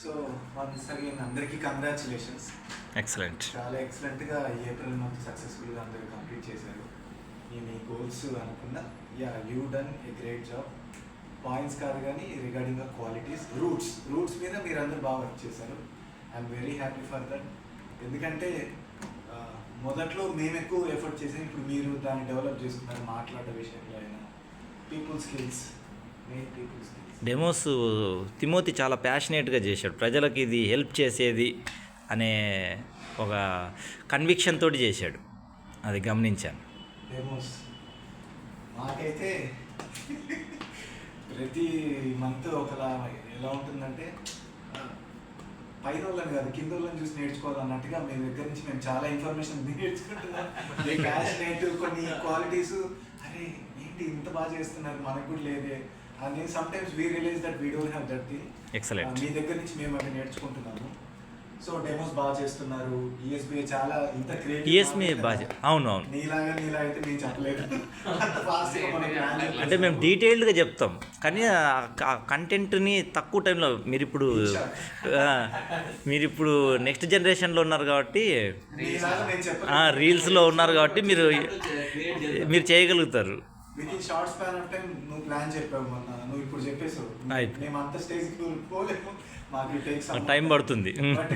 So once again అందరికీ congratulations. Excellent. చాలా ఎక్సలెంట్గా ఈ ఏప్రిల్ మంత్ సక్సెస్ఫుల్గా అందరూ కంప్లీట్ చేశారు. మీ గోల్స్ అనుకున్నా you done a great job. Points కాదు కానీ రిగార్డింగ్ క్వాలిటీస్ రూట్స్ మీద మీరు అందరూ బాగా వర్క్ చేశారు. I'm very happy for that. ఎందుకంటే మొదట్లో మేము ఎక్కువ ఎఫర్ట్ చేసాం, ఇప్పుడు మీరు దాన్ని డెవలప్ చేసుకున్నారు. మాట్లాడే విషయంలో అయినా people skills, main people skills. Demos Timothy చాలా ప్యాషనేట్గా చేశాడు. ప్రజలకు ఇది హెల్ప్ చేసేది అనే ఒక కన్విక్షన్ తోటి చేశాడు, అది గమనించాను. డెమోస్ మాకైతే ప్రతి మంత్ ఒకలా ఎలా ఉంటుందంటే పైన వాళ్ళని కాదు కింద వాళ్ళని చూసి నేర్చుకోవాలన్నట్టుగా మీ దగ్గర నుంచి మేము చాలా ఇన్ఫర్మేషన్ నేర్చుకుంటున్నాం. ప్యాషనేట్ కొన్ని క్వాలిటీస్, అరే ఏంటి ఇంత బాగా చేస్తున్నారు మనకు కూడా లేదే అని sometimes we realise that we don't have that thing. Excellent. మీ దగ్గర నుంచి మేము అవి నేర్చుకుంటున్నాము. సో డెమోస్ బాగా చేస్తున్నారు. ఈఎస్బిఐ చాలా ఇంత ఈఎస్బిఐ బాగా అవును. నీలాగా అయితే నేను చెప్పలేదు. అంత ఫాస్ట్గా మనం ప్లాన్ అంటే మేము డీటెయిల్డ్గా చెప్తాం, కానీ ఆ కంటెంట్ని తక్కువ టైంలో మీరు ఇప్పుడు నెక్స్ట్ జనరేషన్లో ఉన్నారు కాబట్టి, రీల్స్లో ఉన్నారు కాబట్టి మీరు చేయగలుగుతారు. With in short span of time నువ్వు ప్లాన్ చెప్పావు మొన్న, నువ్వు ఇప్పుడు చెప్పేసావు. మేము అంత స్టేజ్కి పోలేము, మాకు టైం పడుతుంది. బట్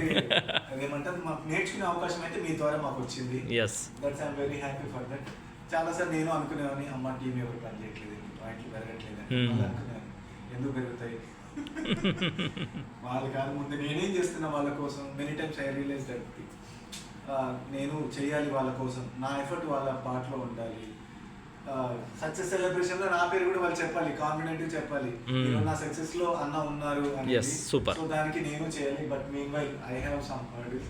అదేమంటారు, మాకు నేర్చుకునే అవకాశం అయితే మీ ద్వారా మాకు వచ్చింది. Yes, that's I'm very happy for that. చాలాసార్లు నేను అనుకునేవాని, అమ్మ టీం ఎవరు పని చేయట్లేదు, పాయింట్లు పెరగట్లేదు అని అనుకునేవాని. ఎందుకు పెరుగుతాయి వాళ్ళ కాదు, ముందు నేనేం చేస్తున్నా వాళ్ళ కోసం. Many times I realise that నేను చేయాలి వాళ్ళ కోసం, నా ఎఫర్ట్ వాళ్ళ పార్ట్లో ఉండాలి. సక్సెస్ సెలబ్రేషన్ లో నా పేరు కూడా వాళ్ళు చెప్పాలి, కాన్ఫిడెంట్ చెప్పాలి, నా సక్సెస్ లో అన్న ఉన్నారు అని. సూపర్. సో దానికి నేను చేయాలి. But mean while I have some hurdles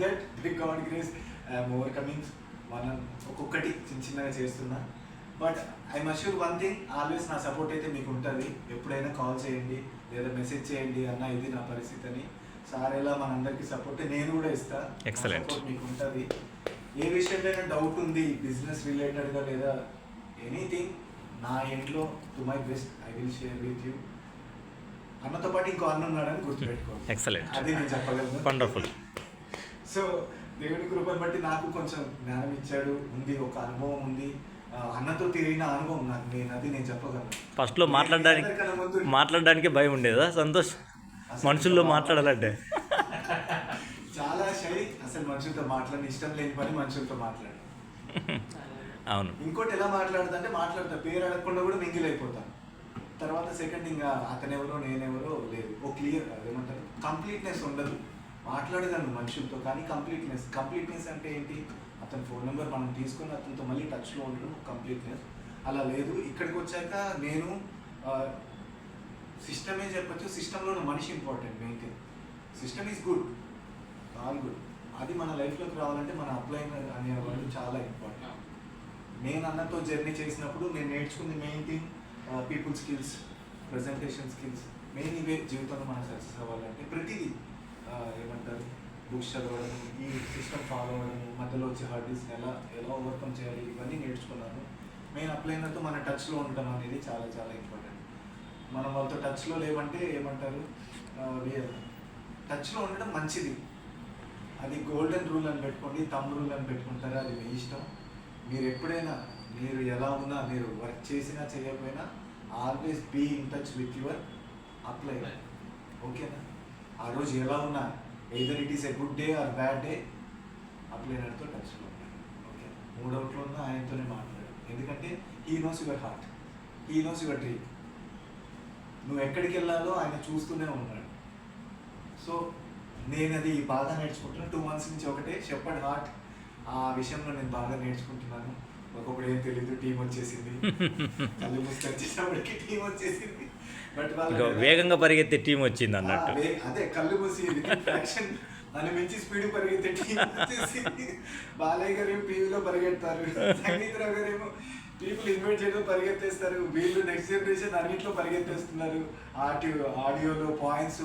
that with God grace I'm overcoming. మనం ఒక్కొక్కటి చిన్నగా చేస్తున్నా. But I must sure one thing, always నా సపోర్ట్ అయితే మీకు ఉంటుంది. ఎప్పుడైనా కాల్ చేయండి లేదా మెసేజ్ చేయండి, అన్న ఇది నా పరిస్థితి అని. సార్ ఎలా మనందరికీ సపోర్ట్ నేను కూడా ఇస్తా. ఎక్సలెంట్. మీకు ఉంటుంది. ఏ విషయంలో డౌట్ ఉంది బిజినెస్ రిలేటెడ్గా లేదా ఎనీథింగ్, నా ఇంట్లో to my best I will share with you. అన్నతో పాటు ఇంకో అన్న ఉన్నాడని గుర్తుపెట్టుకోండి. ఎక్సలెంట్. అది నేను చెప్పగలను. వండర్ఫుల్. సో దేవుడి కృపను బట్టి నాకు కొంచెం జ్ఞానం ఇచ్చాడు, ఉంది ఒక అనుభవం ఉంది. అన్నతో తిరిగిన అనుభవం నాకు, నేను చెప్పగలను. ఫస్ట్లో మాట్లాడడానికి భయం ఉండేదా సంతోష్? మనుషుల్లో మాట్లాడాలంటే చాలా షై, అసలు మనుషులతో మాట్లాడి ఇష్టం లేని పని మనుషులతో మాట్లాడు. అవును. ఇంకోటి ఎలా మాట్లాడుతుంటే మాట్లాడతా, పేరు అడగకుండా కూడా మింగిల్ అయిపోతాను. తర్వాత సెకండ్ ఇంకా అతనెవరో నేనెవరో లేదు, ఓ క్లియర్ ఏమంటారు కంప్లీట్నెస్ ఉండదు. మాట్లాడగలను మనుషులతో, కానీ కంప్లీట్నెస్ అంటే ఏంటి, అతని ఫోన్ నెంబర్ మనం తీసుకొని అతనితో మళ్ళీ టచ్లో ఉండడం కంప్లీట్నెస్. అలా లేదు. ఇక్కడికి వచ్చాక నేను సిస్టమే చెప్పచ్చు, సిస్టంలో మనిషి important. Main thing system is good, all good. అది మన లైఫ్లోకి రావాలంటే మన అప్లైన్ అనేవాళ్ళు చాలా ఇంపార్టెంట్. నేను అన్నతో జర్నీ చేసినప్పుడు నేను నేర్చుకుంది main thing people skills, presentation skills. Main ఇవే జీవితంలో మనం సక్సెస్ అవ్వాలంటే. ప్రతిదీ ఏమంటారు, బుక్స్ చదవడం, ఈ సిస్టమ్ ఫాలో అవ్వడం, మధ్యలో వచ్చే హార్డిల్స్ ఎలా ఓవర్కమ్ చేయాలి, ఇవన్నీ నేర్చుకున్నాను. మెయిన్ అప్లైనర్తో మన టచ్లో ఉండడం అనేది చాలా చాలా ఇంపార్టెంట్. మనం వాళ్ళతో టచ్లో లేవంటే ఏమంటారు, టచ్లో ఉండడం మంచిది. అది గోల్డెన్ రూల్ అని పెట్టుకోండి, థంబ్ రూల్ అని పెట్టుకుంటారా, అది మీ ఇష్టం. మీరు ఎప్పుడైనా మీరు ఎలా ఉన్నా, మీరు వర్క్ చేసినా చేయకపోయినా, always be in touch with your upliner. ఓకేనా? ఆ రోజు ఎలా ఉన్నా, either it is a good day or bad day, అప్లైనర్తో టచ్లో ఉంటాడు. ఓకే, మూడవుట్లో ఉన్నా ఆయనతోనే మాట్లాడు. ఎందుకంటే he knows your heart, he knows your dream. నువ్వు ఎక్కడికి వెళ్ళాలో ఆయన చూస్తూనే ఉన్నాడు. సో నేను అది బాగా నేర్చుకుంటున్నాను. 2 months నుంచి ఒకటే షెపర్డ్ హార్ట్, ఆ విషయంలో నేను బాగా నేర్చుకుంటున్నాను. ఒకప్పుడు ఏం తెలీదు, టీం వచ్చేసింది. కళ్ళు మూసుకొచ్చేటప్పటికి టీం వచ్చేసింది. బట్ వేగంగా పరిగెత్తే టీం వచ్చింది అన్నట్టు. అదే కళ్ళు మూసి ఫ్యాక్షన్ అని మించి స్పీడ్ పరిగెత్తే టీం వచ్చేసింది. బాలయ్య గారు ఏమో టీవీలో పరిగెడతారు, సంగీతరావు గారు ఏమో పీపుల్ ఇన్వైట్ చేయడం పరిగెత్తేస్తారు. వీళ్ళు నెక్స్ట్ జనరేషన్ అన్నింటిలో పరిగెత్తేస్తున్నారు. ఆడియోలో పాయింట్స్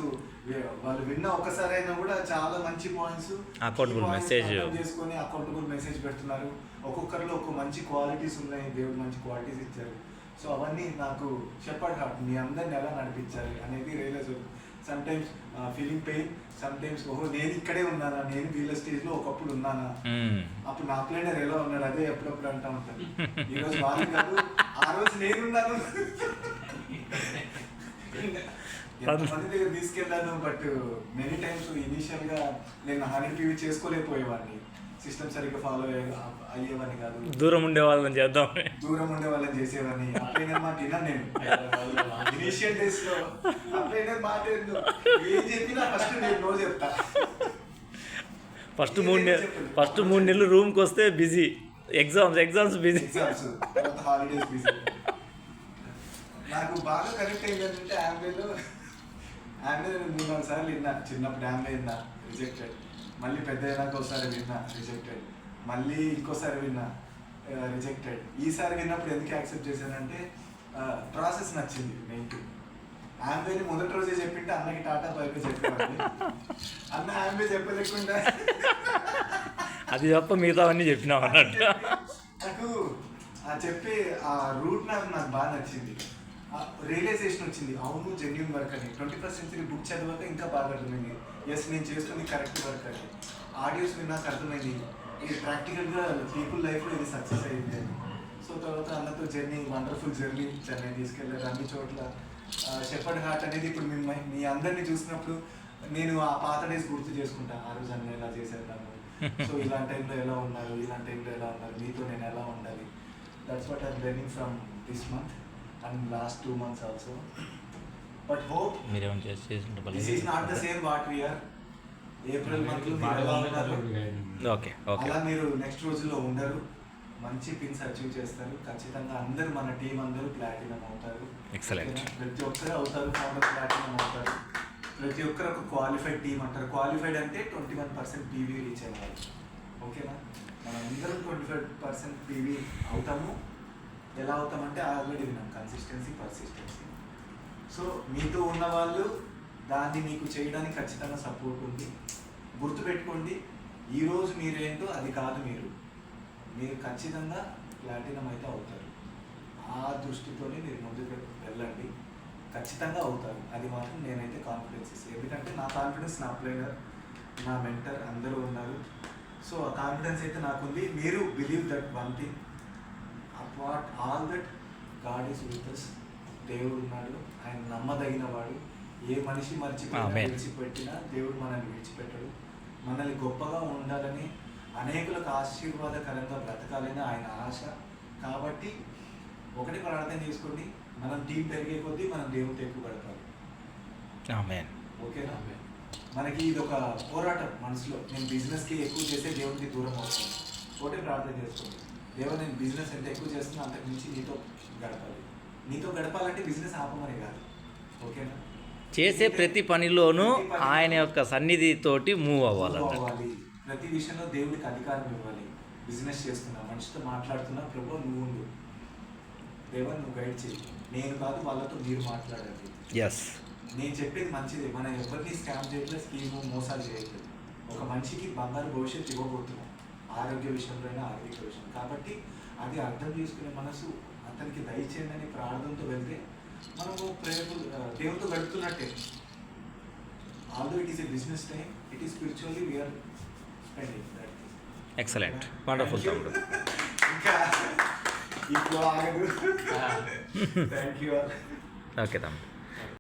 వాళ్ళు విన్న ఒక్కసారి అయినా కూడా చాలా మంచి పాయింట్స్ అకౌంటబుల్ మెసేజ్ చేసుకొని అకౌంటబుల్ మెసేజ్ పెడుతున్నారు. ఒక్కొక్కరిలో ఒక్కొక్క మంచి క్వాలిటీస్ ఉన్నాయి, దేవుడు మంచి క్వాలిటీస్ ఇచ్చారు. సో అవన్నీ నాకు షెపర్డ్ హార్ట్, మీ అందరిని ఎలా నడిపించాలి అనేది రియలైజ్ అవుతుంది. సమ్టైమ్స్ ఫీలింగ్ పెయిన్, సమ్టైమ్స్ ఓహో నేను ఇక్కడే ఉన్నానా, నేను వీళ్ళ స్టేజ్లో ఒకప్పుడు ఉన్నానా, అప్పుడు నా ప్లేనర్ ఎలా ఉన్నాడు అదే ఎప్పుడప్పుడు అంటా ఉంటాను. ఈరోజు వాళ్ళు కాదు, ఆ రోజు నేనున్నాను. ఎంతమంది దగ్గర తీసుకెళ్ళాను, బట్ మెనీ టైమ్స్ ఇనీషియల్గా నేను 100 PV చేసుకోలేకపోయేవాడిని, సిస్టమ్ సరిగ్గా ఫాలో అయ్యేవాడిని కాదు, దూరం ఉండే వాళ్ళని చేద్దాం, దూరం ఉండే వాళ్ళని చేసేవాడిని. అప్లైనర్ మాట విన్నాను నేను ఇనిషియల్ డేస్ లో. అప్లైనర్ మాట ఏం చెప్పినా ఫస్ట్ నేను నో చెప్తా. ఫస్ట్ 3 నెలలు రూమ్కి వస్తే బిజీ, ఎగ్జామ్స్ బిజీ, ఎగ్జామ్స్ తర్వాత హాలిడేస్ బిజీ. నాకు బాగా కనెక్ట్ అయింది ఏంటంటే ఆంబేలో 3-4 సార్లు విన్నా. చిన్నప్పుడు ఆంబే విన్నా, రిజెక్టెడ్. మళ్ళీ పెద్ద అయినాక ఒకసారి విన్నా, రిజెక్టెడ్. మళ్ళీ ఇంకోసారి విన్నా, రిజెక్టెడ్. ఈసారి విన్నప్పుడు ఎందుకు యాక్సెప్ట్ చేశానంటే ప్రాసెస్ నచ్చింది. మెయిన్ ఆంబేని మొదటి రోజే చెప్పింటే అన్నకి టాటా బైబే చెప్పేవాడిని. అన్న ఆంబే చెప్పలేకుండా అది తప్ప మిగతావన్నీ చెప్పినావు అన్నట్టు. నాకు చెప్పే ఆ రూట్ నాకు బాగా నచ్చింది. రియలైజేషన్ వచ్చింది, అవును జెన్యూన్ వర్క్ అని. 21st century బుక్ చదివాక ఇంకా బాగా అర్థమైంది, ఎస్ నేను చేస్తుంది కరెక్ట్ వర్క్ అని. ఆడియోస్ విన్నాక అర్థమైంది, ఇది ప్రాక్టికల్గా పీపుల్ లైఫ్లో ఇది సక్సెస్ అయింది అని. సో తర్వాత అన్నతో జర్నీ, వండర్ఫుల్ జర్నీ, చెన్నై తీసుకెళ్ళారు అన్ని చోట్ల. షెపర్డ్ హార్ట్ అనేది ఇప్పుడు మీ అందరినీ చూసినప్పుడు నేను ఆ పాత డేస్ గుర్తు చేసుకుంటాను. ఆ రోజు అన్న ఎలా చేశారు నన్ను, సో ఇలాంటి టైంలో ఎలా ఉన్నారు, ఇలాంటి టైంలో ఎలా ఉన్నారు, మీతో నేను ఎలా ఉండాలి. That's what I'm learning from this month and last 2 months also. But hope this is not the same what we are. April month లో మీరు ఎలా ఉన్నారు, ఓకే అలా మీరు నెక్స్ట్ రోజుల్లో ఉండరు, మంచి పిన్స్ అచీవ్ చేస్తారు. ఖచ్చితంగా అందరూ మన టీం అందరూ ప్లాటినం అవుతారు. ఎక్సలెంట్. ప్రతి ఒక్కరు అవుతారు, ఫౌండర్ ప్లాటినం అవుతారు. ప్రతి ఒక్కరు ఒక క్వాలిఫైడ్ టీం అంటారు. క్వాలిఫైడ్ అంటే 21% PV రీచ్ అవ్వాలి. ఓకేనా, మనం అందరం 25% PV అవుతాము. ఎలా అవుతామంటే ఆల్రెడీ విన్నాం, కన్సిస్టెన్సీ, పర్సిస్టెన్సీ. సో మీతో ఉన్న వాళ్ళు దాన్ని మీకు చేయడానికి ఖచ్చితంగా సపోర్ట్ ఉంది. గుర్తుపెట్టుకోండి, ఈరోజు మీరేంటో అది కాదు, మీరు ఖచ్చితంగా ప్లాటినం అయితే అవుతారు. ఆ దృష్టితోనే మీరు ముందుకు వెళ్ళండి, ఖచ్చితంగా అవుతారు. అది మాత్రం నేనైతే కాన్ఫిడెన్స్ ఇస్తాను. ఎందుకంటే నా కాన్ఫిడెన్స్ నా ప్లేయర్, నా మెంటర్ అందరూ ఉన్నారు. సో ఆ కాన్ఫిడెన్స్ అయితే నాకుంది. మీరు believe that one thing, what all that God is with us. దేవుడు ఉన్నాడు, ఆయన నమ్మదగిన వాడు. ఏ మనిషి విడిచిపెట్టినా దేవుడు మనల్ని విడిచిపెట్టడు. మనల్ని గొప్పగా ఉండాలని, అనేకులకు ఆశీర్వాదకరంగా బ్రతకాలని ఆయన ఆశ. కాబట్టి ఒకటి ప్రార్థన చేసుకోండి, మనం టీం పెరిగే కొద్దీ మనం దేవుడితో ఎక్కువ గడపాలి. ఆమేన్. ఓకేనా, మనకి ఇది ఒక పోరాటం మనసులో. నేను బిజినెస్కి ఎక్కువ చేస్తే దేవుడికి దూరం అవుతాను. ఒకటే ప్రార్థన చేసుకోండి, దేవా నేను బిజినెస్ ఎంత ఎక్కువ చేస్తున్నా అంతకు మించి నీతో గడపాలి. నీతో గడపాలంటే బిజినెస్ ఆపమని కాదు. ఓకేనా, చేసే ప్రతి పనిలోనూ ఆయన యొక్క సన్నిధితోటి మూవ్ అవ్వాలి. ప్రతి విషయంలో దేవుడికి అధికారం ఇవ్వాలి. బిజినెస్ చేస్తున్నా, మనిషితో మాట్లాడుతున్నా, ప్రభు నువ్వు ఉండు, దేవా నువ్వు గైడ్ చేయి, నేను కాదు వాళ్ళతో మీరు మాట్లాడాలి. ఎస్, నేను చెప్పేది మంచిదే. మనం ఎవరిని స్కామ్ చేయట్లేదు, స్కీము మోసాలు చేయట్లేదు. ఒక మనిషికి బంగారు భవిష్యత్తు ఇవ్వబోతున్నాం, ఆరోగ్య విషయంలో అయినా ఆర్థిక విషయం. కాబట్టి అది అర్థం చేసుకునే మనసు అతనికి దయచేయండి అని ప్రార్థనతో వెళ్తే మనము దేవునితో గడుపుతున్నట్టే. Although it is a business time, it is spiritually we are spending that. Excellent, wonderful తమ్ముడు. ఇంకా ఇప్పుడు ఆగదు. Thank you. ఓకే తమ్ముడు.